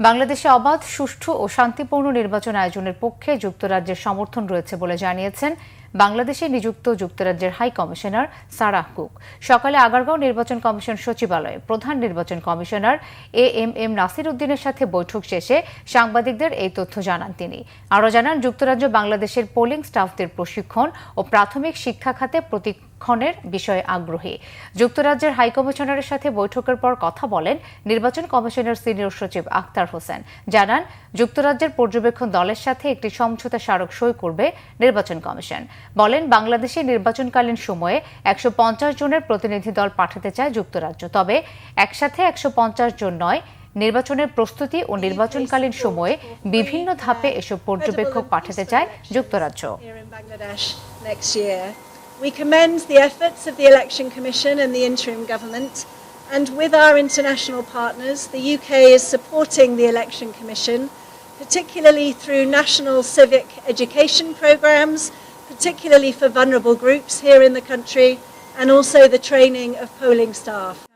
বাংলাদেশে অবাধ, সুষ্ঠু ও শান্তিপূর্ণ নির্বাচন আয়োজনের পক্ষে যুক্তরাজ্যের সমর্থন রয়েছে বলে জানিয়েছেন বাংলাদেশে নিযুক্ত যুক্তরাজ্যের হাই কমিশনার সারাহ কুক। সকালে আগারগাঁও নির্বাচন কমিশন সচিবালয়ে প্রধান নির্বাচন কমিশনার এএমএম নাসির উদ্দিনের সাথে বৈঠক শেষে সাংবাদিকদের এই তথ্য জানান তিনি। আরও জানান, যুক্তরাজ্য বাংলাদেশের পোলিং স্টাফদের প্রশিক্ষণ ও প্রাথমিক শিক্ষা খাতে প্রশিক্ষণের বিষয়ে আগ্রহী। যুক্তরাজ্যের হাই কমিশনারের সাথে বৈঠকের পর কথা বলেন নির্বাচন কমিশনের সিনিয়র সচিব আক্তার হোসেন। জানান, যুক্তরাজ্যের পর্যবেক্ষণ দলের সাথে একটি সমঝোতা স্মারক সই করবে নির্বাচন কমিশন। বলেন, বাংলাদেশে নির্বাচনকালীন সময়ে ১৫০ জনের প্রতিনিধি দল পাঠাতে চায় যুক্তরাজ্য, তবে একসাথে ১৫০ জন নয়। নির্বাচনের প্রস্তুতি ও নির্বাচনকালীন সময়ে বিভিন্ন ধাপে এসব পর্যবেক্ষক পাঠাতে চায় যুক্তরাজ্য। We commend the efforts of the Election Commission and the interim government, and with our international partners, the UK is supporting the Election Commission, particularly through national civic education programmes, particularly for vulnerable groups here in the country, and also the training of polling staff.